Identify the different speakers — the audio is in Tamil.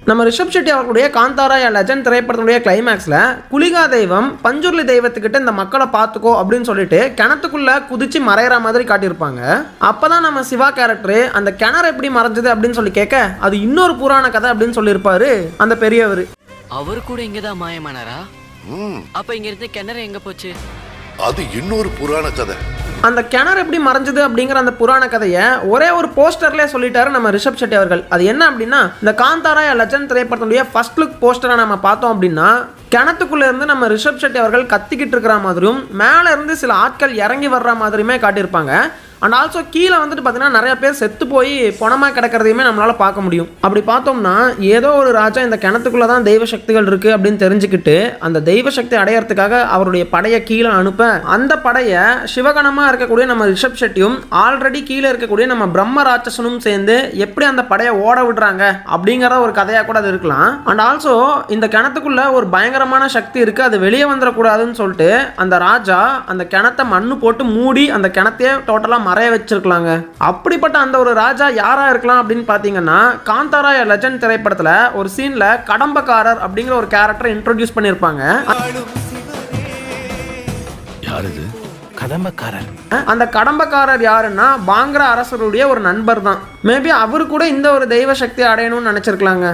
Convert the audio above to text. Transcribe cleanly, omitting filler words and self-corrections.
Speaker 1: நம்ம ரிஷப் ஷெட்டி அவர்களுடைய காந்தாரா லெஜண்ட் திரைப்படத்துடைய கிளைமேக்ஸில் குளிகா தெய்வம் பஞ்சுர்லி தெய்வத்துக்கிட்ட இந்த மக்களை பார்த்துக்கோ அப்படின்னு சொல்லிட்டு கிணத்துக்குள்ள குதிச்சு மறையிற மாதிரி காட்டியிருப்பாங்க. அப்பதான் நம்ம சிவா கேரக்டர் அந்த கிணறு எப்படி மறைஞ்சது அப்படின்னு சொல்லி கேட்க அது இன்னொரு புராண கதை அப்படின்னு சொல்லியிருப்பாரு அந்த பெரியவர்.
Speaker 2: அவரு கூட இங்கதான் மாயமானாரா? அப்ப இங்க இருந்து கிணறு எங்க போச்சு?
Speaker 3: அது இன்னொரு புராண கதை.
Speaker 1: அந்த கிணறு எப்படி மறைஞ்சது அப்படிங்கிற அந்த புராண கதையை ஒரே ஒரு போஸ்டர்லேயே சொல்லிட்டாரு நம்ம ரிஷப் ஷெட்டி அவர்கள். அது என்ன அப்படின்னா, இந்த காந்தாரா லெஜண்ட் திரைப்படத்துடைய ஃபர்ஸ்ட் லுக் போஸ்டரை நம்ம பார்த்தோம் அப்படின்னா கிணத்துக்குள்ள இருந்து நம்ம ரிஷப் ஷெட்டி அவர்கள் கத்திக்கிட்டு இருக்கிற மாதிரியும் மேலே இருந்து சில ஆட்கள் இறங்கி வர்ற மாதிரியுமே காட்டியிருப்பாங்க. அண்ட் ஆல்சோ கீழே வந்துட்டு பார்த்தீங்கன்னா நிறைய பேர் செத்து போய் பணமாக கிடக்கிறதையுமே நம்மளால் பார்க்க முடியும். அப்படி பார்த்தோம்னா ஏதோ ஒரு ராஜா இந்த கிணத்துக்குள்ளே தான் தெய்வ சக்திகள் இருக்குது அப்படின்னு தெரிஞ்சுக்கிட்டு அந்த தெய்வ சக்தி அடையறதுக்காக அவருடைய படையை கீழே அனுப்ப அந்த படையை சிவகணமாக இருக்கக்கூடிய நம்ம ரிஷப் ஷெட்டியும் ஆல்ரெடி கீழே இருக்கக்கூடிய நம்ம பிரம்ம ராட்சசனும் சேர்ந்து எப்படி அந்த படையை ஓட விடுறாங்க அப்படிங்கிற ஒரு கதையாக கூட அது இருக்கலாம். அண்ட் ஆல்சோ இந்த கிணத்துக்குள்ள ஒரு பயங்கரமான சக்தி இருக்குது, அது வெளியே வந்துடக்கூடாதுன்னு சொல்லிட்டு அந்த ராஜா அந்த கிணத்தை மண்ணு போட்டு மூடி அந்த கிணத்தையே டோட்டலாக மறைய வச்சிருக்கலாங்க. அப்படிப்பட்ட அந்த ஒரு ராஜா யாரா இருக்கலாம் அப்படின்னு பாத்தீங்கன்னா காந்தாரா லெஜண்ட் திரைப்படத்துல ஒரு சீன்ல கடம்பக்காரர் அப்படிங்கிற ஒரு கேரக்டரை இன்ட்ரோடியூஸ் பண்ணிருப்பாங்க. அந்த கடம்பக்காரர் யாருன்னா பாங்கரா அரசருடைய ஒரு நண்பர் தான். மேபி அவரு கூட இந்த ஒரு தெய்வ சக்தி அடையணும்னு நினைச்சிருக்கலாங்க.